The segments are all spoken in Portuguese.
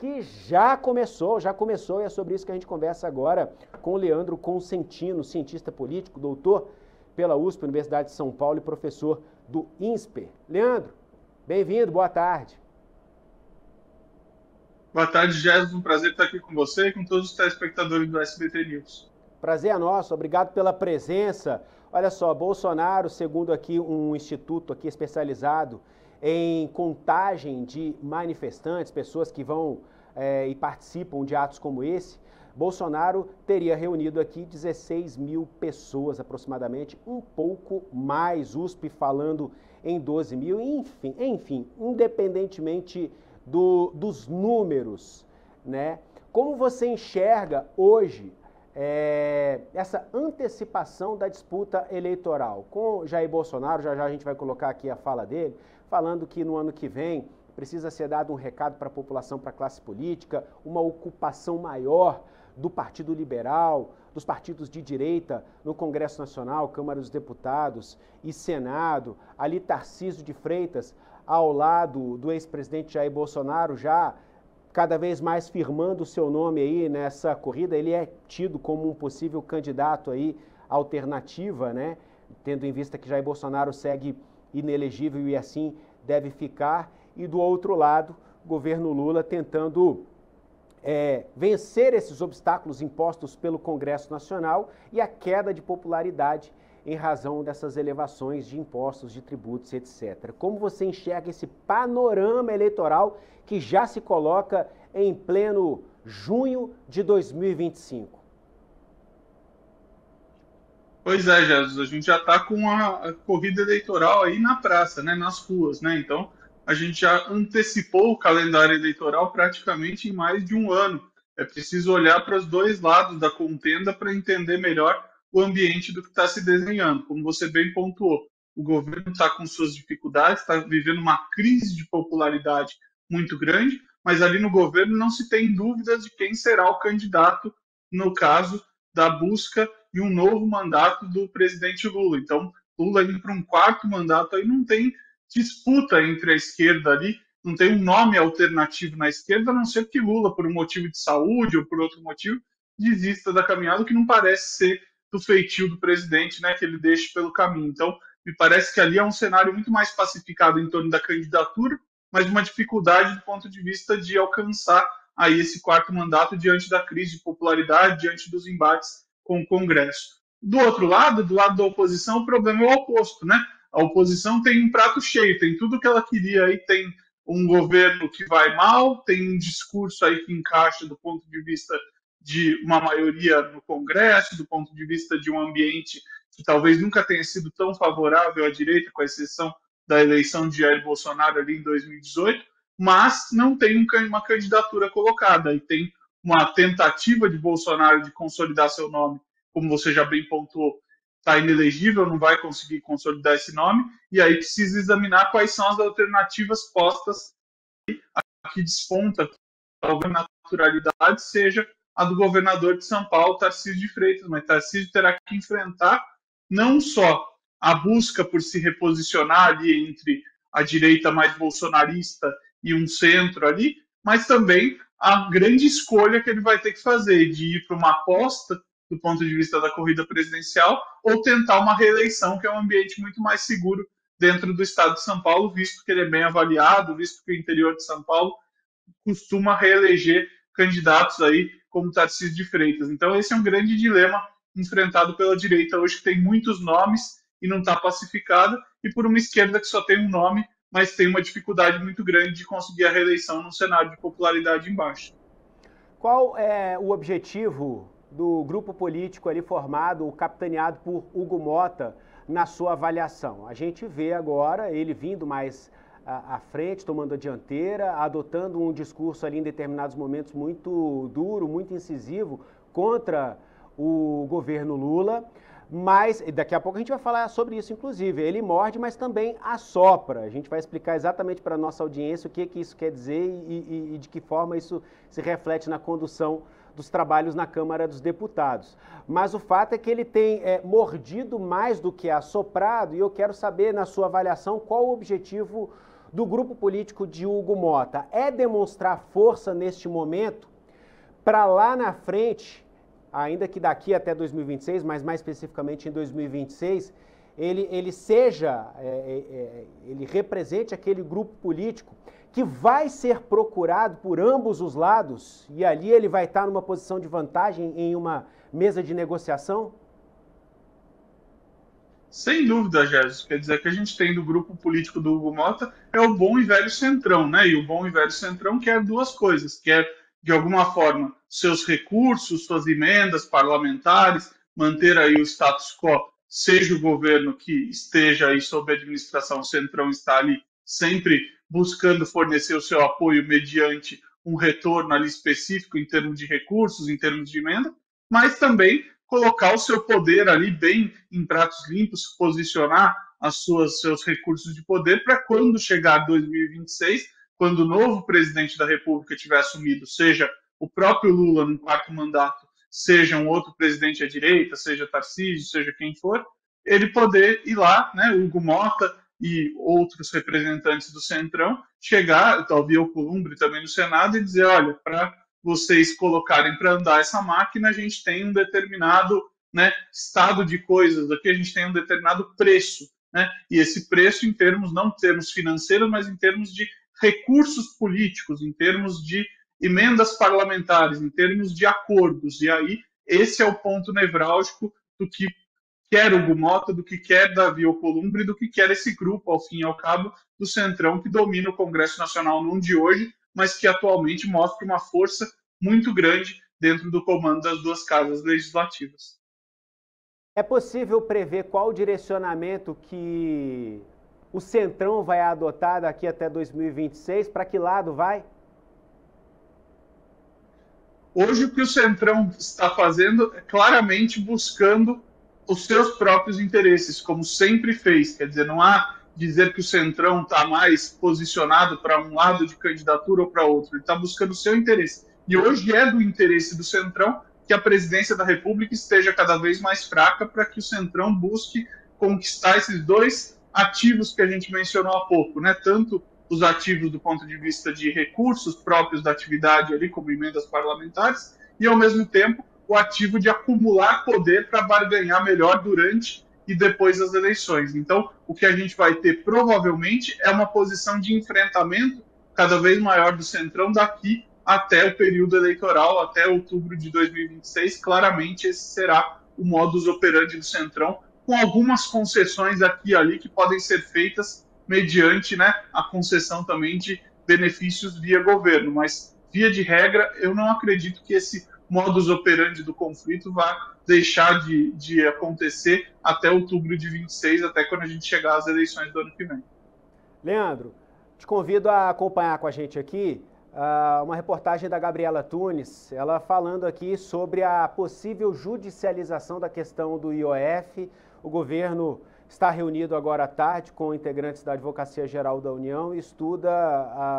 que já começou e é sobre isso que a gente conversa agora com o Leandro Consentino, cientista político, doutor pela USP, Universidade de São Paulo e professor do INSPER. Leandro, bem-vindo, boa tarde. Boa tarde, Jéssica. Um prazer estar aqui com você e com todos os telespectadores do SBT News. Prazer é nosso, obrigado pela presença. Olha só, Bolsonaro, segundo aqui um instituto aqui especializado em contagem de manifestantes, pessoas que vão e participam de atos como esse, Bolsonaro teria reunido aqui 16 mil pessoas aproximadamente, um pouco mais, USP falando em 12 mil, enfim, independentemente dos números, né? Como você enxerga hoje essa antecipação da disputa eleitoral com Jair Bolsonaro? Já a gente vai colocar aqui a fala dele, falando que no ano que vem precisa ser dado um recado para a população, para a classe política, uma ocupação maior do Partido Liberal, dos partidos de direita no Congresso Nacional, Câmara dos Deputados e Senado. Ali Tarcísio de Freitas, ao lado do ex-presidente Jair Bolsonaro, já cada vez mais firmando o seu nome aí nessa corrida. Ele é tido como um possível candidato aí, alternativa, né? Tendo em vista que Jair Bolsonaro segue inelegível e assim deve ficar. E do outro lado, o governo Lula tentando vencer esses obstáculos impostos pelo Congresso Nacional e a queda de popularidade em razão dessas elevações de impostos, de tributos, etc. Como você enxerga esse panorama eleitoral que já se coloca em pleno junho de 2025? Pois é, Jesus, a gente já está com a corrida eleitoral aí na praça, né, nas ruas, né? Então, a gente já antecipou o calendário eleitoral praticamente em mais de um ano. É preciso olhar para os dois lados da contenda para entender melhor o ambiente do que está se desenhando. Como você bem pontuou, o governo está com suas dificuldades, está vivendo uma crise de popularidade muito grande, mas ali no governo não se tem dúvidas de quem será o candidato, no caso da busca e um novo mandato do presidente Lula. Então, Lula indo para um quarto mandato, aí não tem disputa entre a esquerda ali, não tem um nome alternativo na esquerda, a não ser que Lula, por um motivo de saúde ou por outro motivo, desista da caminhada, que não parece ser do feitio do presidente, né, que ele deixe pelo caminho. Então, me parece que ali é um cenário muito mais pacificado em torno da candidatura, mas uma dificuldade do ponto de vista de alcançar aí esse quarto mandato diante da crise de popularidade, diante dos embates com o Congresso. Do outro lado, do lado da oposição, o problema é o oposto, né? A oposição tem um prato cheio, tem tudo que ela queria aí, tem um governo que vai mal, tem um discurso aí que encaixa do ponto de vista de uma maioria no Congresso, do ponto de vista de um ambiente que talvez nunca tenha sido tão favorável à direita, com exceção da eleição de Jair Bolsonaro ali em 2018, mas não tem uma candidatura colocada, e tem uma tentativa de Bolsonaro de consolidar seu nome, como você já bem pontuou, está inelegível, não vai conseguir consolidar esse nome, e aí precisa examinar quais são as alternativas postas. A que desponta talvez a naturalidade seja a do governador de São Paulo, Tarcísio de Freitas, mas Tarcísio terá que enfrentar não só a busca por se reposicionar ali entre a direita mais bolsonarista e um centro ali, mas também a grande escolha que ele vai ter que fazer de ir para uma aposta do ponto de vista da corrida presidencial ou tentar uma reeleição, que é um ambiente muito mais seguro dentro do estado de São Paulo, visto que ele é bem avaliado, visto que o interior de São Paulo costuma reeleger candidatos aí como Tarcísio de Freitas. Então esse é um grande dilema enfrentado pela direita hoje, que tem muitos nomes e não está pacificada, e por uma esquerda que só tem um nome, mas tem uma dificuldade muito grande de conseguir a reeleição num cenário de popularidade em baixa. Qual é o objetivo do grupo político ali formado, capitaneado por Hugo Mota, na sua avaliação? A gente vê agora ele vindo mais à frente, tomando a dianteira, adotando um discurso ali em determinados momentos muito duro, muito incisivo contra o governo Lula, mas daqui a pouco a gente vai falar sobre isso, inclusive. Ele morde, mas também assopra. A gente vai explicar exatamente para a nossa audiência o que isso quer dizer e de que forma isso se reflete na condução dos trabalhos na Câmara dos Deputados. Mas o fato é que ele tem mordido mais do que assoprado, e eu quero saber, na sua avaliação, qual o objetivo do grupo político de Hugo Motta é demonstrar força neste momento para lá na frente, ainda que daqui até 2026, mas mais especificamente em 2026, ele represente aquele grupo político que vai ser procurado por ambos os lados e ali ele vai estar numa posição de vantagem em uma mesa de negociação? Sem dúvida, Jesus. Quer dizer, que a gente tem do grupo político do Hugo Motta é o bom e velho centrão, né? E o bom e velho centrão quer duas coisas, quer, de alguma forma, seus recursos, suas emendas parlamentares, manter aí o status quo, seja o governo que esteja aí sob a administração, o centrão está ali sempre buscando fornecer o seu apoio mediante um retorno ali específico em termos de recursos, em termos de emenda, mas também colocar o seu poder ali bem em pratos limpos, posicionar seus recursos de poder para quando chegar 2026, quando o novo presidente da República tiver assumido, seja o próprio Lula no quarto mandato, seja um outro presidente à direita, seja Tarcísio, seja quem for, ele poder ir lá, né, Hugo Motta e outros representantes do Centrão, chegar, talvez o Alcolumbre também no Senado, e dizer, olha, para vocês colocarem para andar essa máquina, a gente tem um determinado, né, estado de coisas, aqui a gente tem um determinado preço, né, e esse preço em termos, não termos financeiros, mas em termos de recursos políticos, em termos de emendas parlamentares, em termos de acordos, e aí esse é o ponto nevrálgico do que quer Hugo Motta, do que quer Davi Alcolumbre, do que quer esse grupo, ao fim e ao cabo, do Centrão, que domina o Congresso Nacional não de hoje, mas que atualmente mostra uma força muito grande dentro do comando das duas casas legislativas. É possível prever qual o direcionamento que o Centrão vai adotar daqui até 2026? Para que lado vai? Hoje, o que o Centrão está fazendo é claramente buscando os seus próprios interesses, como sempre fez. Quer dizer, não há dizer que o Centrão está mais posicionado para um lado de candidatura ou para outro. Ele está buscando o seu interesse. E hoje é do interesse do Centrão que a presidência da República esteja cada vez mais fraca para que o Centrão busque conquistar esses dois ativos que a gente mencionou há pouco, né? Tanto os ativos do ponto de vista de recursos próprios da atividade ali, como emendas parlamentares, e ao mesmo tempo o ativo de acumular poder para barganhar melhor durante e depois das eleições. Então, o que a gente vai ter provavelmente é uma posição de enfrentamento cada vez maior do Centrão daqui até o período eleitoral, até outubro de 2026. Claramente esse será o modus operandi do Centrão, com algumas concessões aqui e ali que podem ser feitas mediante, né, a concessão também de benefícios via governo. Mas, via de regra, eu não acredito que esse modus operandi do conflito vá deixar de acontecer até outubro de 26, até quando a gente chegar às eleições do ano que vem. Leandro, te convido a acompanhar com a gente aqui uma reportagem da Gabriela Tunes, ela falando aqui sobre a possível judicialização da questão do IOF. O governo está reunido agora à tarde com integrantes da Advocacia Geral da União e estuda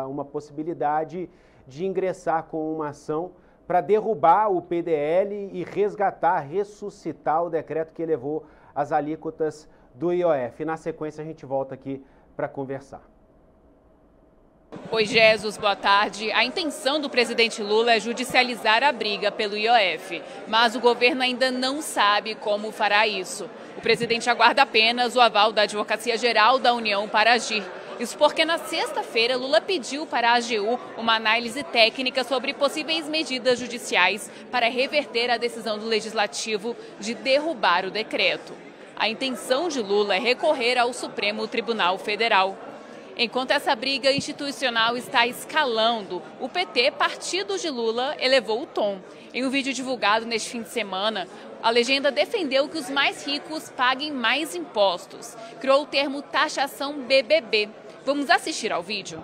uma possibilidade de ingressar com uma ação para derrubar o PDL e ressuscitar o decreto que elevou as alíquotas do IOF. Na sequência, a gente volta aqui para conversar. Oi, Jesus, boa tarde. A intenção do presidente Lula é judicializar a briga pelo IOF, mas o governo ainda não sabe como fará isso. O presidente aguarda apenas o aval da Advocacia Geral da União para agir. Isso porque na sexta-feira Lula pediu para a AGU uma análise técnica sobre possíveis medidas judiciais para reverter a decisão do Legislativo de derrubar o decreto. A intenção de Lula é recorrer ao Supremo Tribunal Federal. Enquanto essa briga institucional está escalando, o PT, partido de Lula, elevou o tom. Em um vídeo divulgado neste fim de semana, a legenda defendeu que os mais ricos paguem mais impostos. Criou o termo taxação BBB. Vamos assistir ao vídeo.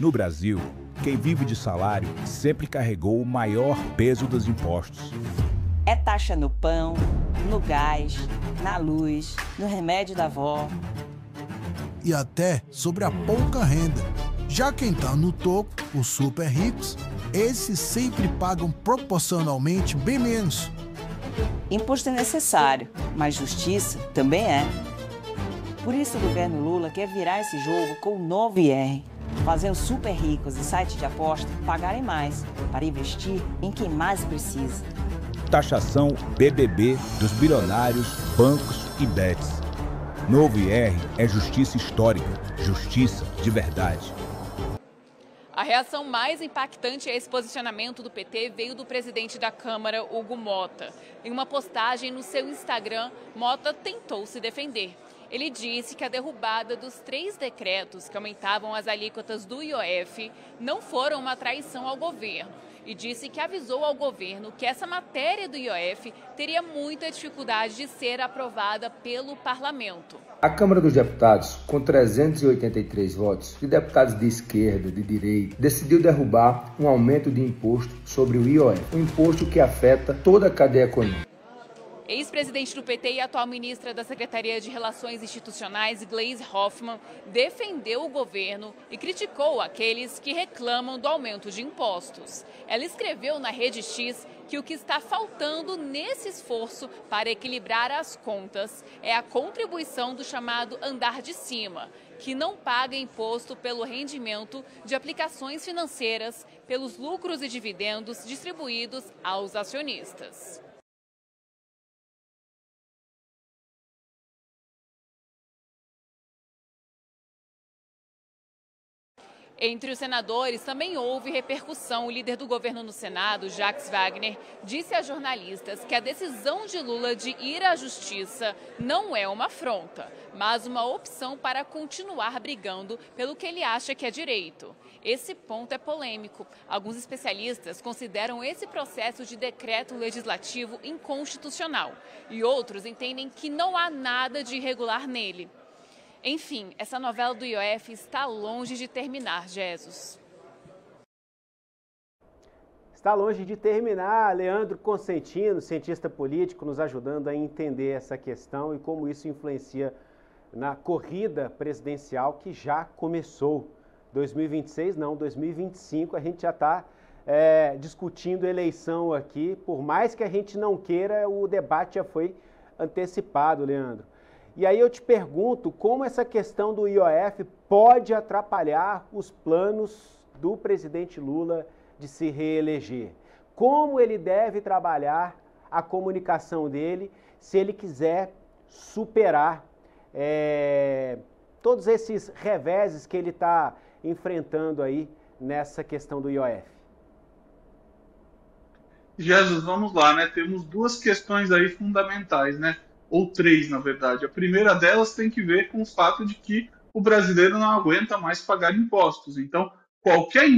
No Brasil, quem vive de salário sempre carregou o maior peso dos impostos. É taxa no pão, no gás, na luz, no remédio da avó. E até sobre a pouca renda. Já quem tá no topo, os super ricos, esses sempre pagam proporcionalmente bem menos. Imposto é necessário, mas justiça também é. Por isso o governo Lula quer virar esse jogo com o novo IR, fazer os super ricos e sites de aposta pagarem mais para investir em quem mais precisa. Taxação BBB dos bilionários, bancos e bets. Novo IR é justiça histórica, justiça de verdade. A reação mais impactante a esse posicionamento do PT veio do presidente da Câmara, Hugo Mota. Em uma postagem no seu Instagram, Mota tentou se defender. Ele disse que a derrubada dos 3 decretos que aumentavam as alíquotas do IOF não foram uma traição ao governo. E disse que avisou ao governo que essa matéria do IOF teria muita dificuldade de ser aprovada pelo parlamento. A Câmara dos Deputados, com 383 votos, de deputados de esquerda, de direita, decidiu derrubar um aumento de imposto sobre o IOF, um imposto que afeta toda a cadeia econômica. Ex-presidente do PT e atual ministra da Secretaria de Relações Institucionais, Gleisi Hoffmann, defendeu o governo e criticou aqueles que reclamam do aumento de impostos. Ela escreveu na Rede X que o que está faltando nesse esforço para equilibrar as contas é a contribuição do chamado andar de cima, que não paga imposto pelo rendimento de aplicações financeiras, pelos lucros e dividendos distribuídos aos acionistas. Entre os senadores também houve repercussão. O líder do governo no Senado, Jacques Wagner, disse a jornalistas que a decisão de Lula de ir à justiça não é uma afronta, mas uma opção para continuar brigando pelo que ele acha que é direito. Esse ponto é polêmico. Alguns especialistas consideram esse processo de decreto legislativo inconstitucional e outros entendem que não há nada de irregular nele. Enfim, essa novela do IOF está longe de terminar, Jesus. Está longe de terminar. Leandro Consentino, cientista político, nos ajudando a entender essa questão e como isso influencia na corrida presidencial que já começou. 2026 não, 2025 a gente já está discutindo eleição aqui. Por mais que a gente não queira, o debate já foi antecipado, Leandro. E aí eu te pergunto como essa questão do IOF pode atrapalhar os planos do presidente Lula de se reeleger. Como ele deve trabalhar a comunicação dele se ele quiser superar todos esses reveses que ele está enfrentando aí nessa questão do IOF. Jesus, vamos lá, né? Temos 2 questões aí fundamentais, né? Ou 3, na verdade. A primeira delas tem que ver com o fato de que o brasileiro não aguenta mais pagar impostos. Então, qualquer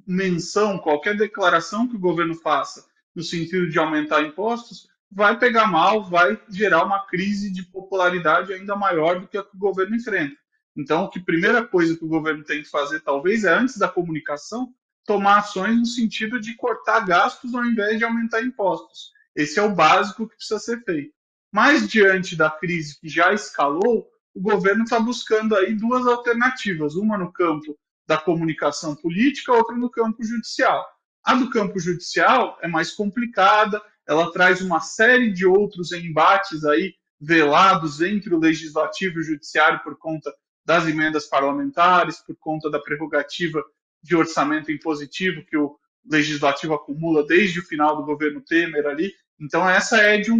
menção, qualquer declaração que o governo faça no sentido de aumentar impostos, vai pegar mal, vai gerar uma crise de popularidade ainda maior do que a que o governo enfrenta. Então, a primeira coisa que o governo tem que fazer, talvez, é, antes da comunicação, tomar ações no sentido de cortar gastos ao invés de aumentar impostos. Esse é o básico que precisa ser feito. Mas, diante da crise que já escalou, o governo está buscando aí 2 alternativas, uma no campo da comunicação política, outra no campo judicial. A do campo judicial é mais complicada, ela traz uma série de outros embates aí velados entre o legislativo e o judiciário por conta das emendas parlamentares, por conta da prerrogativa de orçamento impositivo que o legislativo acumula desde o final do governo Temer ali. Então, essa é de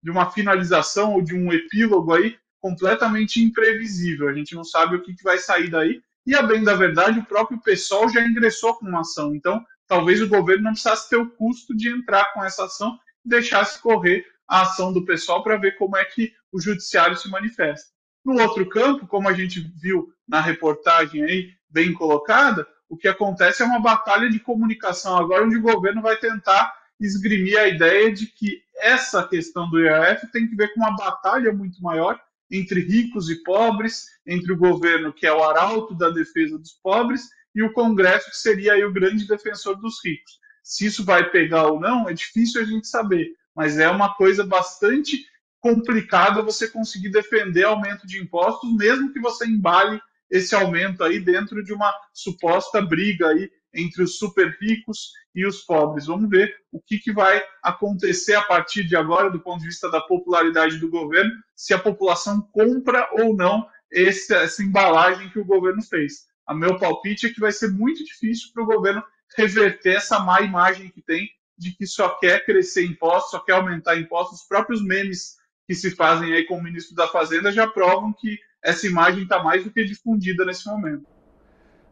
uma finalização ou de um epílogo aí completamente imprevisível. A gente não sabe o que vai sair daí. E, a bem da verdade, o próprio PSOL já ingressou com uma ação. Então, talvez o governo não precisasse ter o custo de entrar com essa ação e deixasse correr a ação do PSOL para ver como é que o judiciário se manifesta. No outro campo, como a gente viu na reportagem aí, bem colocada, o que acontece é uma batalha de comunicação agora, onde o governo vai tentar esgrimir a ideia de que essa questão do IOF tem que ver com uma batalha muito maior entre ricos e pobres, entre o governo, que é o arauto da defesa dos pobres, e o Congresso, que seria aí o grande defensor dos ricos. Se isso vai pegar ou não, é difícil a gente saber, mas é uma coisa bastante complicada você conseguir defender aumento de impostos, mesmo que você embale esse aumento aí dentro de uma suposta briga aí entre os super ricos e os pobres. Vamos ver o que vai acontecer a partir de agora, do ponto de vista da popularidade do governo, se a população compra ou não essa embalagem que o governo fez. O meu palpite é que vai ser muito difícil para o governo reverter essa má imagem que tem de que só quer crescer impostos, só quer aumentar impostos. Os próprios memes que se fazem aí com o ministro da Fazenda já provam que essa imagem está mais do que difundida nesse momento.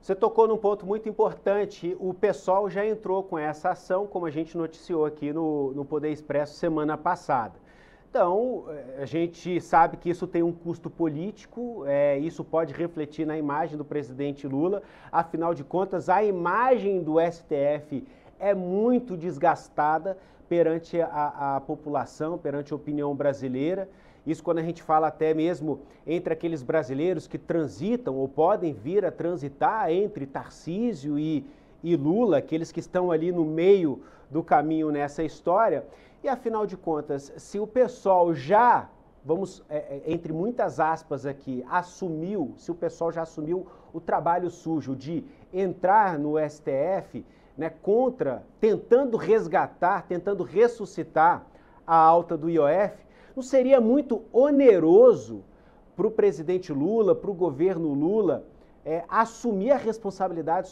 Você tocou num ponto muito importante. O PSOL já entrou com essa ação, como a gente noticiou aqui no Poder Expresso semana passada. Então, a gente sabe que isso tem um custo político, isso pode refletir na imagem do presidente Lula. Afinal de contas, a imagem do STF é muito desgastada perante a população, perante a opinião brasileira. Isso quando a gente fala até mesmo entre aqueles brasileiros que transitam ou podem vir a transitar entre Tarcísio e Lula, aqueles que estão ali no meio do caminho nessa história. E afinal de contas, se o PSOL já, vamos, entre muitas aspas aqui, se o PSOL já assumiu o trabalho sujo de entrar no STF, né, tentando resgatar, tentando ressuscitar a alta do IOF, não seria muito oneroso para o presidente Lula, para o governo Lula, assumir a responsabilidade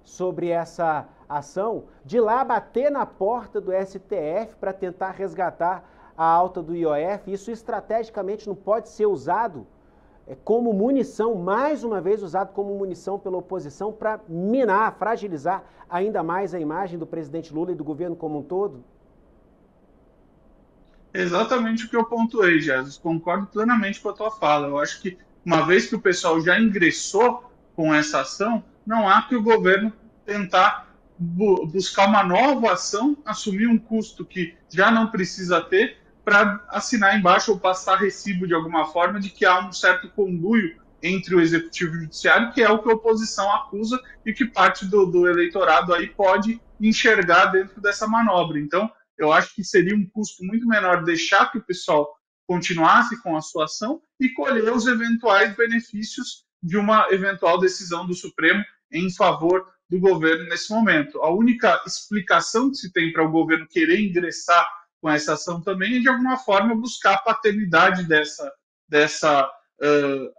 sobre essa ação, de lá bater na porta do STF para tentar resgatar a alta do IOF? Isso estrategicamente não pode ser usado como munição, mais uma vez usado como munição pela oposição para minar, fragilizar ainda mais a imagem do presidente Lula e do governo como um todo? Exatamente o que eu pontuei, Jesus. Concordo plenamente com a tua fala. Eu acho que, uma vez que o pessoal já ingressou com essa ação, não há que o governo tentar buscar uma nova ação, assumir um custo que já não precisa ter, para assinar embaixo ou passar recibo de alguma forma de que há um certo conluio entre o Executivo e o Judiciário, que é o que a oposição acusa e que parte do eleitorado aí pode enxergar dentro dessa manobra. Então, eu acho que seria um custo muito menor deixar que o pessoal continuasse com a sua ação e colher os eventuais benefícios de uma eventual decisão do Supremo em favor do governo nesse momento. A única explicação que se tem para o governo querer ingressar com essa ação também é, de alguma forma, buscar a paternidade dessa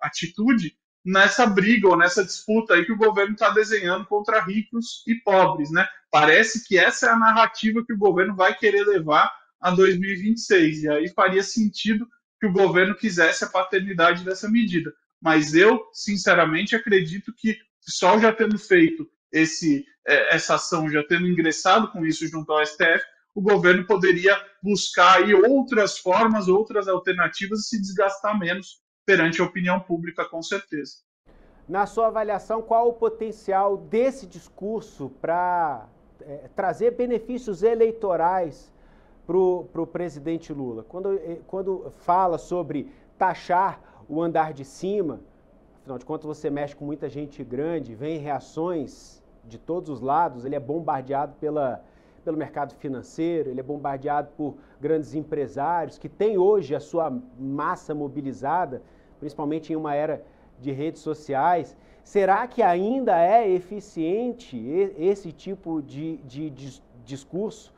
atitude nessa briga ou nessa disputa aí que o governo está desenhando contra ricos e pobres, né? Parece que essa é a narrativa que o governo vai querer levar a 2026, e aí faria sentido que o governo quisesse a paternidade dessa medida. Mas eu, sinceramente, acredito que só já tendo feito essa ação, já tendo ingressado com isso junto ao STF, o governo poderia buscar aí outras formas, outras alternativas e se desgastar menos perante a opinião pública, com certeza. Na sua avaliação, qual o potencial desse discurso para trazer benefícios eleitorais para o presidente Lula? Quando fala sobre taxar o andar de cima, afinal de contas você mexe com muita gente grande, vem reações de todos os lados, ele é bombardeado pelo mercado financeiro, ele é bombardeado por grandes empresários que têm hoje a sua massa mobilizada, principalmente em uma era de redes sociais. Será que ainda é eficiente esse tipo de discurso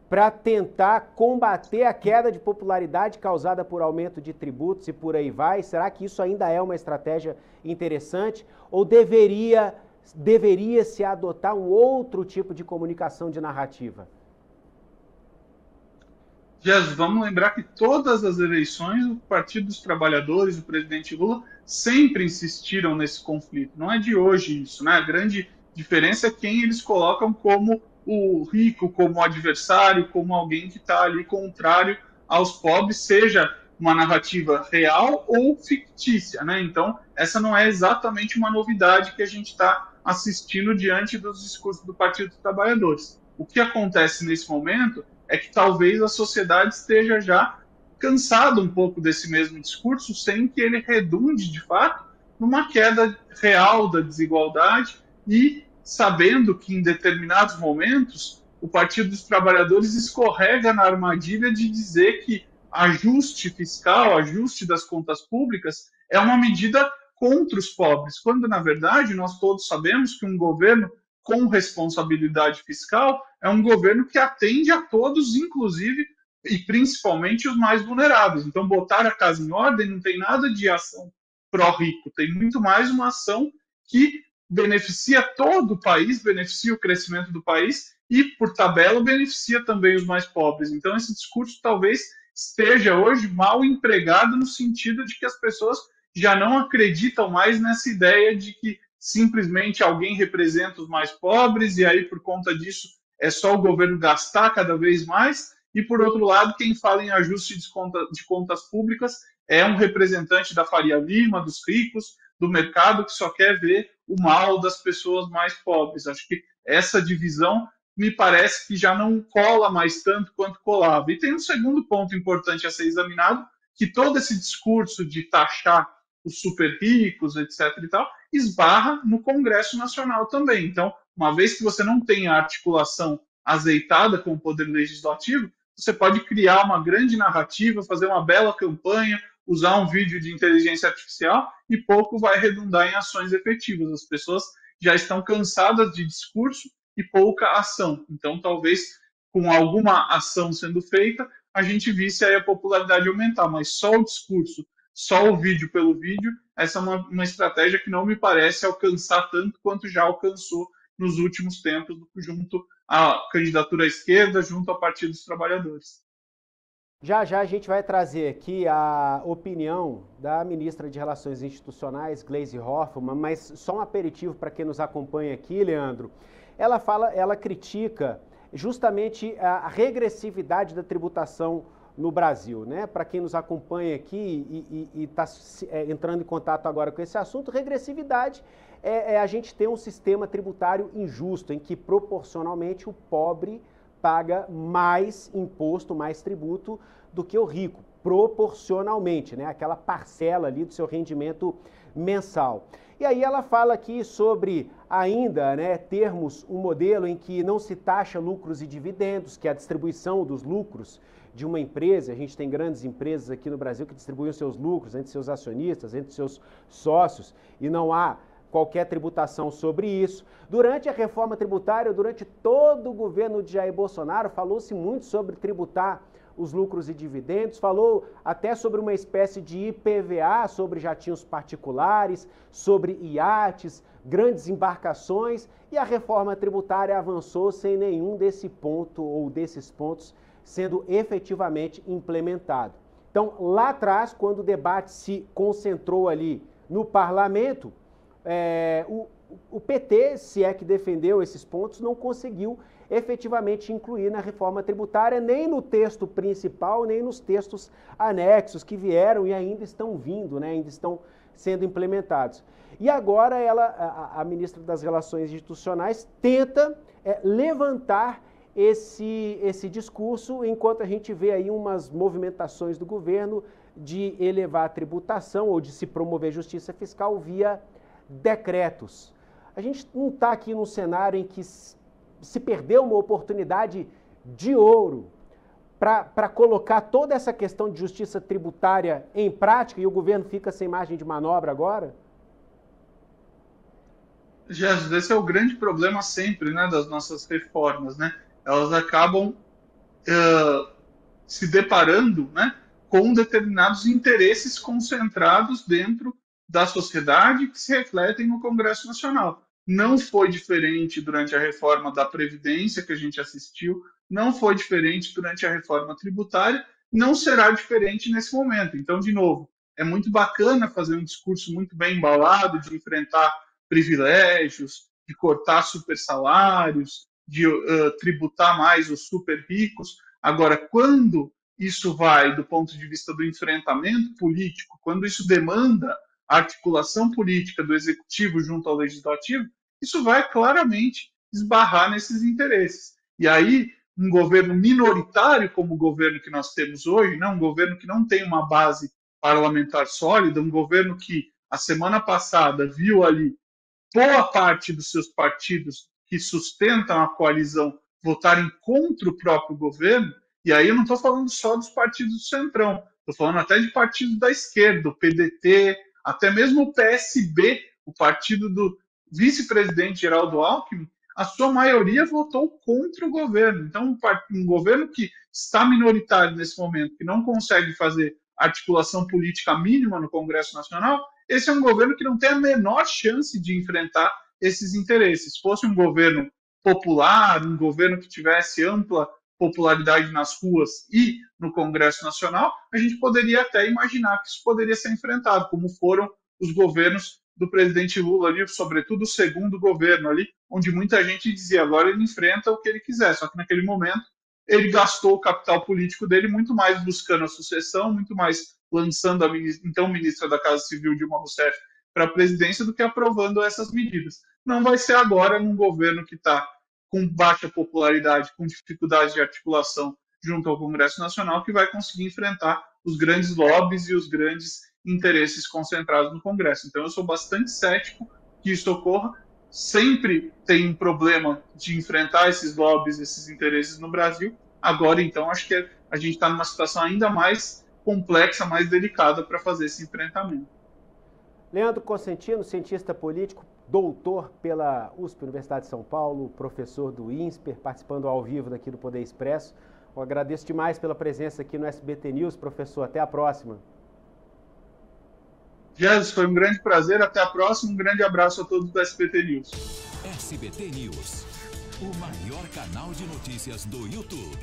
para tentar combater a queda de popularidade causada por aumento de tributos e por aí vai? Será que isso ainda é uma estratégia interessante ou deveria-se adotar um outro tipo de comunicação de narrativa? Jesus, vamos lembrar que todas as eleições, o Partido dos Trabalhadores, o presidente Lula, sempre insistiram nesse conflito. Não é de hoje isso, né? A grande diferença é quem eles colocam como o rico, como o adversário, como alguém que está ali contrário aos pobres, seja uma narrativa real ou fictícia, né? Então, essa não é exatamente uma novidade que a gente está assistindo diante dos discursos do Partido dos Trabalhadores. O que acontece nesse momento é que talvez a sociedade esteja já cansada um pouco desse mesmo discurso, sem que ele redunde, de fato, numa queda real da desigualdade e sabendo que, em determinados momentos, o Partido dos Trabalhadores escorrega na armadilha de dizer que ajuste fiscal, ajuste das contas públicas, é uma medida contra os pobres, quando, na verdade, nós todos sabemos que um governo com responsabilidade fiscal, é um governo que atende a todos, inclusive e principalmente os mais vulneráveis. Então, botar a casa em ordem não tem nada de ação pró-rico, tem muito mais uma ação que beneficia todo o país, beneficia o crescimento do país e, por tabela, beneficia também os mais pobres. Então, esse discurso talvez esteja hoje mal empregado no sentido de que as pessoas já não acreditam mais nessa ideia de que simplesmente alguém representa os mais pobres e aí, por conta disso, é só o governo gastar cada vez mais. E, por outro lado, quem fala em ajuste de contas públicas é um representante da Faria Lima, dos ricos, do mercado, que só quer ver o mal das pessoas mais pobres. Acho que essa divisão me parece que já não cola mais tanto quanto colava. E tem um segundo ponto importante a ser examinado, que todo esse discurso de taxar os super ricos, etc. e tal, esbarra no Congresso Nacional também. Então, uma vez que você não tem a articulação azeitada com o Poder Legislativo, você pode criar uma grande narrativa, fazer uma bela campanha, usar um vídeo de inteligência artificial e pouco vai redundar em ações efetivas. As pessoas já estão cansadas de discurso e pouca ação. Então, talvez, com alguma ação sendo feita, a gente visse aí a popularidade aumentar. Mas só o discurso, só o vídeo pelo vídeo, essa é uma estratégia que não me parece alcançar tanto quanto já alcançou nos últimos tempos, junto à candidatura à esquerda, junto ao Partido dos Trabalhadores. Já a gente vai trazer aqui a opinião da ministra de Relações Institucionais, Gleisi Hoffmann, mas só um aperitivo para quem nos acompanha aqui, Leandro. Ela critica justamente a regressividade da tributação no Brasil, né? Para quem nos acompanha aqui e está entrando em contato agora com esse assunto, regressividade é a gente ter um sistema tributário injusto, em que proporcionalmente o pobre paga mais imposto, mais tributo do que o rico, proporcionalmente, né? Aquela parcela ali do seu rendimento mensal. E aí ela fala aqui sobre ainda, né, termos um modelo em que não se taxa lucros e dividendos, que é a distribuição dos lucros de uma empresa. A gente tem grandes empresas aqui no Brasil que distribuem os seus lucros entre seus acionistas, entre seus sócios, e não há qualquer tributação sobre isso. Durante a reforma tributária, durante todo o governo de Jair Bolsonaro, falou-se muito sobre tributar os lucros e dividendos, falou até sobre uma espécie de IPVA, sobre jatinhos particulares, sobre iates, grandes embarcações, e a reforma tributária avançou sem nenhum desse ponto ou desses pontos sendo efetivamente implementado. Então, lá atrás, quando o debate se concentrou ali no parlamento, o PT, se é que defendeu esses pontos, não conseguiu efetivamente incluir na reforma tributária, nem no texto principal, nem nos textos anexos que vieram e ainda estão vindo, né, ainda estão sendo implementados. E agora a ministra das Relações Institucionais tenta levantar esse discurso, enquanto a gente vê aí umas movimentações do governo de elevar a tributação ou de se promover justiça fiscal via decretos. A gente não está aqui num cenário em que se perdeu uma oportunidade de ouro para colocar toda essa questão de justiça tributária em prática e o governo fica sem margem de manobra agora? Jesus, esse é o grande problema sempre, né, das nossas reformas, né? Elas acabam se deparando, né, com determinados interesses concentrados dentro da sociedade que se refletem no Congresso Nacional. Não foi diferente durante a reforma da Previdência que a gente assistiu, não foi diferente durante a reforma tributária, não será diferente nesse momento. Então, de novo, é muito bacana fazer um discurso muito bem embalado de enfrentar privilégios, de cortar super salários, de tributar mais os super ricos. Agora, quando isso vai do ponto de vista do enfrentamento político, quando isso demanda a articulação política do executivo junto ao legislativo, isso vai claramente esbarrar nesses interesses. E aí, um governo minoritário como o governo que nós temos hoje, né, um governo que não tem uma base parlamentar sólida, um governo que a semana passada viu ali boa parte dos seus partidos que sustentam a coalizão votarem contra o próprio governo, e aí eu não estou falando só dos partidos do Centrão, estou falando até de partidos da esquerda, o PDT, até mesmo o PSB, o partido do vice-presidente Geraldo Alckmin, a sua maioria votou contra o governo. Então, um governo que está minoritário nesse momento, que não consegue fazer articulação política mínima no Congresso Nacional, esse é um governo que não tem a menor chance de enfrentar esses interesses. Se fosse um governo popular, um governo que tivesse ampla popularidade nas ruas e no Congresso Nacional, a gente poderia até imaginar que isso poderia ser enfrentado, como foram os governos do presidente Lula ali, sobretudo o segundo governo ali, onde muita gente dizia, agora ele enfrenta o que ele quiser, só que naquele momento ele gastou o capital político dele muito mais buscando a sucessão, muito mais lançando a então ministra da Casa Civil, Dilma Rousseff, para a presidência do que aprovando essas medidas. Não vai ser agora num governo que está com baixa popularidade, com dificuldade de articulação junto ao Congresso Nacional, que vai conseguir enfrentar os grandes lobbies e os grandes interesses concentrados no Congresso. Então eu sou bastante cético que isso ocorra. Sempre tem um problema de enfrentar esses lobbies, esses interesses no Brasil. Agora, então, acho que a gente está numa situação ainda mais complexa, mais delicada para fazer esse enfrentamento. Leandro Cosentino, cientista político, doutor pela USP, Universidade de São Paulo, professor do INSPER, participando ao vivo daqui do Poder Expresso. Eu agradeço demais pela presença aqui no SBT News, professor. Até a próxima. Jesus, foi um grande prazer. Até a próxima. Um grande abraço a todos do SBT News. SBT News, o maior canal de notícias do YouTube.